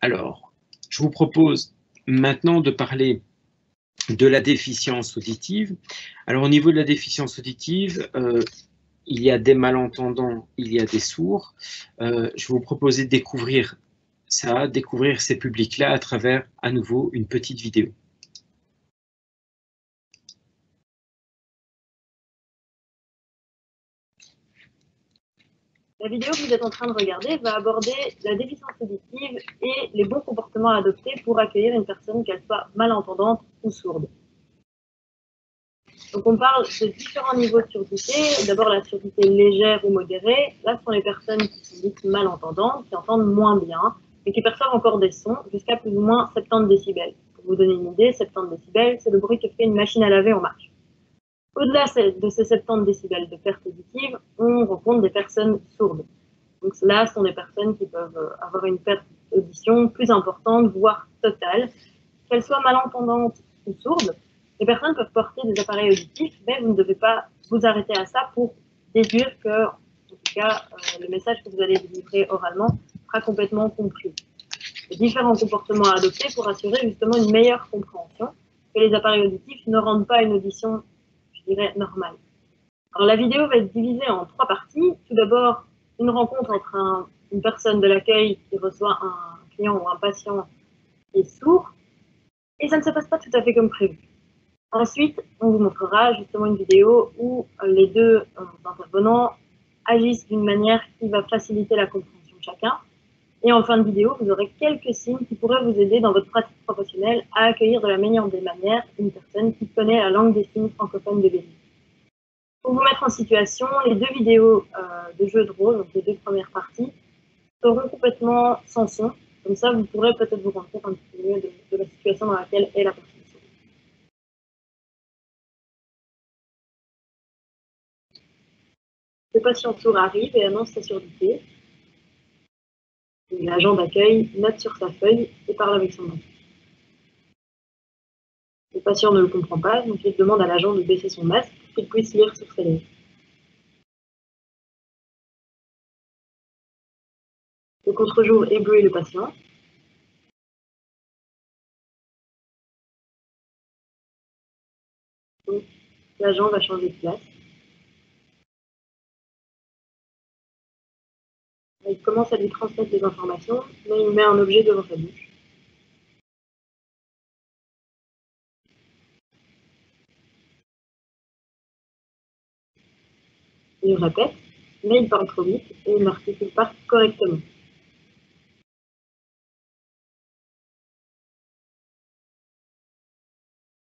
Alors, je vous propose maintenant de parler de la déficience auditive. Alors, au niveau de la déficience auditive, il y a des malentendants, il y a des sourds. Je vais vous proposer de découvrir ça, découvrir ces publics-là à travers, à nouveau, une petite vidéo. La vidéo que vous êtes en train de regarder va aborder la déficience auditive et les bons comportements à adopter pour accueillir une personne, qu'elle soit malentendante ou sourde. Donc on parle de différents niveaux de surdité. D'abord la surdité légère ou modérée. Là, ce sont les personnes qui sont dites malentendantes, qui entendent moins bien, mais qui perçoivent encore des sons jusqu'à plus ou moins 70 décibels. Pour vous donner une idée, 70 décibels, c'est le bruit que fait une machine à laver en marche. Au-delà de ces 70 décibels de perte auditive, on rencontre des personnes sourdes. Donc là, ce sont des personnes qui peuvent avoir une perte d'audition plus importante, voire totale. Qu'elles soient malentendantes ou sourdes, les personnes peuvent porter des appareils auditifs, mais vous ne devez pas vous arrêter à ça pour déduire que, en tout cas, le message que vous allez délivrer oralement sera complètement compris. Il y a différents comportements à adopter pour assurer justement une meilleure compréhension, que les appareils auditifs ne rendent pas une audition, je dirais, normale. Alors la vidéo va être divisée en 3 parties. Tout d'abord, une rencontre entre une personne de l'accueil qui reçoit un client ou un patient qui est sourd, et ça ne se passe pas tout à fait comme prévu. Ensuite, on vous montrera justement une vidéo où les deux intervenants agissent d'une manière qui va faciliter la compréhension de chacun. Et en fin de vidéo, vous aurez quelques signes qui pourraient vous aider dans votre pratique professionnelle à accueillir de la meilleure des manières une personne qui connaît la langue des signes francophone de Belgique. Pour vous mettre en situation, les deux vidéos de jeu de rôle, donc les deux premières parties, seront complètement sans son. Comme ça, vous pourrez peut-être vous rendre compte un petit peu mieux de la situation dans laquelle est la personne. Le patient sourd arrive et annonce sa surdité. L'agent d'accueil note sur sa feuille et parle avec son masque. Le patient ne le comprend pas, donc il demande à l'agent de baisser son masque pour qu'il puisse lire sur ses lèvres. Le contre-jour éblouit le patient. Donc, l'agent va changer de place. Il commence à lui transmettre des informations, mais il met un objet devant sa bouche. Il répète, mais il parle trop vite et il n'articule pas correctement.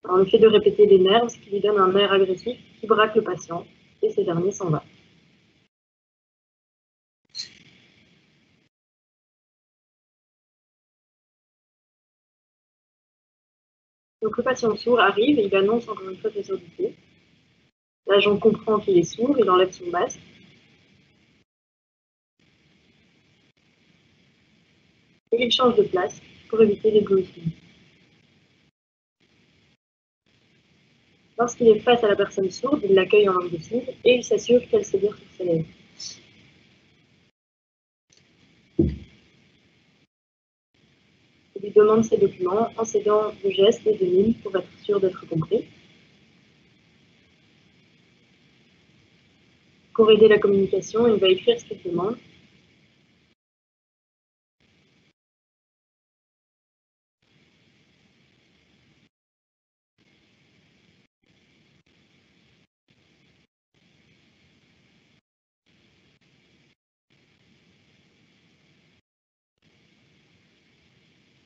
Alors, le fait de répéter l'énerve, ce qui lui donne un air agressif qui braque le patient, et ce dernier s'en va. Donc le patient sourd arrive et il annonce encore une fois sa surdité. L'agent comprend qu'il est sourd, il enlève son masque. Et il change de place pour éviter l'éblouissement. Lorsqu'il est face à la personne sourde, il l'accueille en langue des signes et il s'assure qu'elle sait lire sur ses lèvres. Il lui demande ses documents en s'aidant de gestes et de mimes pour être sûr d'être compris. Pour aider la communication, il va écrire ce qu'il demande.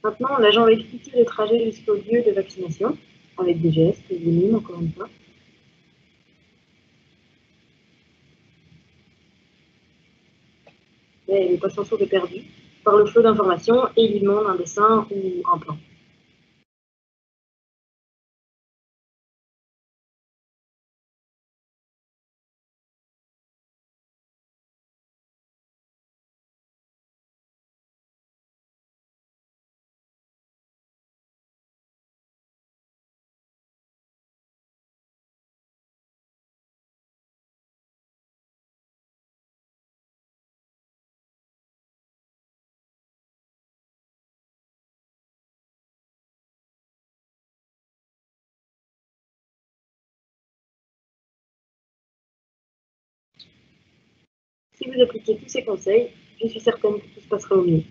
Maintenant, l'agent va expliquer le trajet jusqu'au lieu de vaccination, avec des gestes et des mimes, encore une fois. Mais le patient sourd est perdu par le flot d'informations et il lui demande un dessin ou un plan. Si vous appliquez tous ces conseils, je suis certaine que tout se passera au mieux.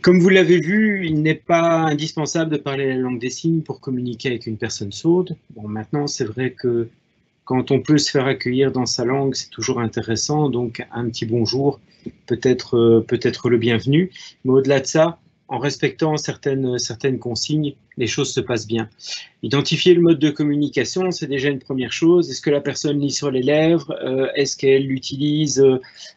Comme vous l'avez vu, il n'est pas indispensable de parler la langue des signes pour communiquer avec une personne sourde. Bon, maintenant, c'est vrai que quand on peut se faire accueillir dans sa langue, c'est toujours intéressant, donc un petit bonjour peut être le bienvenu. Mais au-delà de ça, en respectant certaines consignes, les choses se passent bien. Identifier le mode de communication, c'est déjà une première chose. Est-ce que la personne lit sur les lèvres? Est-ce qu'elle utilise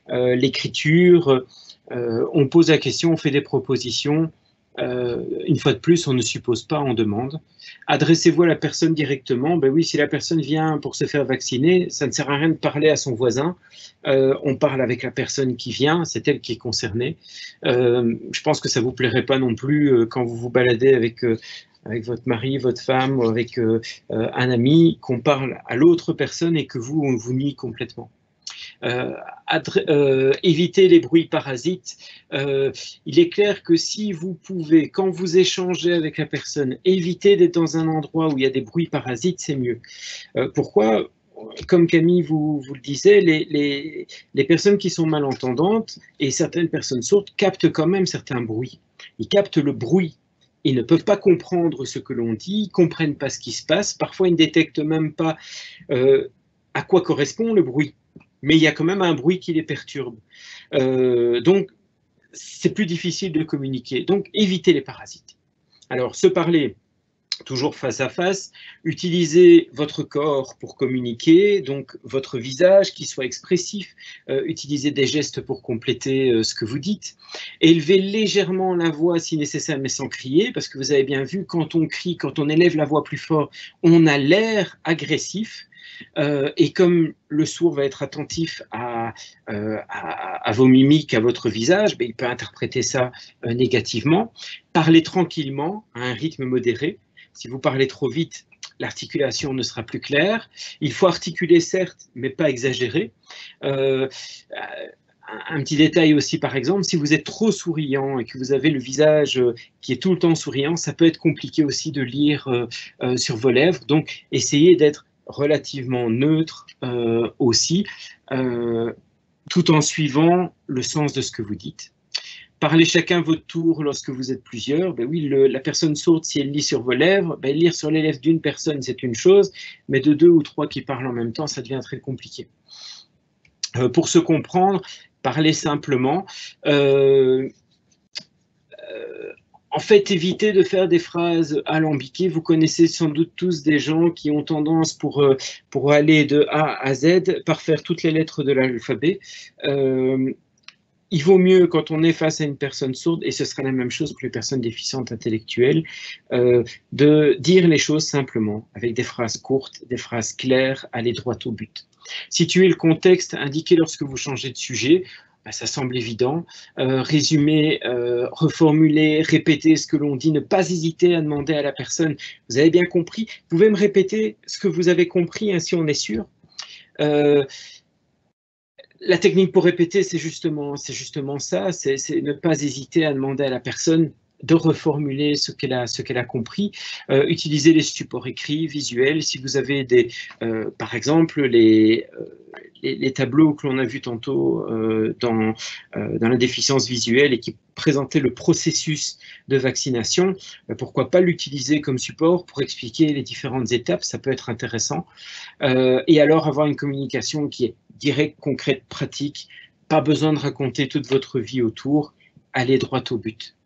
l'écriture? On pose la question, on fait des propositions. Une fois de plus, on ne suppose pas, on demande. Adressez-vous à la personne directement. Ben oui, si la personne vient pour se faire vacciner, ça ne sert à rien de parler à son voisin. On parle avec la personne qui vient, c'est elle qui est concernée. Je pense que ça ne vous plairait pas non plus quand vous vous baladez avec votre mari, votre femme, ou avec un ami, qu'on parle à l'autre personne et que vous, on vous nie complètement. Éviter les bruits parasites. Il est clair que si vous pouvez, quand vous échangez avec la personne, éviter d'être dans un endroit où il y a des bruits parasites, c'est mieux. Pourquoi? Comme Camille vous le disait, les personnes qui sont malentendantes et certaines personnes sourdes captent quand même certains bruits. Ils captent le bruit. Ils ne peuvent pas comprendre ce que l'on dit, ils ne comprennent pas ce qui se passe. Parfois, ils ne détectent même pas à quoi correspond le bruit. Mais il y a quand même un bruit qui les perturbe. Donc, c'est plus difficile de communiquer. Donc, évitez les parasites. Alors, se parler toujours face à face, utilisez votre corps pour communiquer, donc votre visage qui soit expressif, utilisez des gestes pour compléter ce que vous dites, élevez légèrement la voix si nécessaire, mais sans crier, parce que vous avez bien vu, quand on crie, quand on élève la voix plus fort, on a l'air agressif. Et comme le sourd va être attentif à vos mimiques, à votre visage, ben, il peut interpréter ça négativement. Parlez tranquillement, à un rythme modéré. Si vous parlez trop vite, l'articulation ne sera plus claire. Il faut articuler, certes, mais pas exagérer. Un petit détail aussi, par exemple, si vous êtes trop souriant et que vous avez le visage qui est tout le temps souriant, ça peut être compliqué aussi de lire sur vos lèvres. Donc, essayez d'être relativement neutre aussi, tout en suivant le sens de ce que vous dites. Parlez chacun votre tour lorsque vous êtes plusieurs. Ben oui, la personne sourde, si elle lit sur vos lèvres, ben lire sur les lèvres d'une personne, c'est une chose, mais de 2 ou 3 qui parlent en même temps, ça devient très compliqué. Pour se comprendre, parlez simplement. En fait, évitez de faire des phrases alambiquées. Vous connaissez sans doute tous des gens qui ont tendance, pour aller de A à Z, par faire toutes les lettres de l'alphabet. Il vaut mieux, quand on est face à une personne sourde, et ce sera la même chose pour les personnes déficientes intellectuelles, de dire les choses simplement, avec des phrases courtes, des phrases claires, aller droit au but. Situer le contexte, indiquer lorsque vous changez de sujet, ben, ça semble évident. Résumer, reformuler, répéter ce que l'on dit, ne pas hésiter à demander à la personne, vous avez bien compris? Vous pouvez me répéter ce que vous avez compris, ainsi on est sûr. La technique pour répéter, c'est justement ça, c'est ne pas hésiter à demander à la personne de reformuler ce qu'elle a compris. Utiliser les supports écrits, visuels. Si vous avez par exemple, les tableaux que l'on a vus tantôt dans la déficience visuelle et qui présentaient le processus de vaccination, pourquoi pas l'utiliser comme support pour expliquer les différentes étapes, ça peut être intéressant. Et alors avoir une communication qui est directe, concrète, pratique, pas besoin de raconter toute votre vie autour, allez droit au but.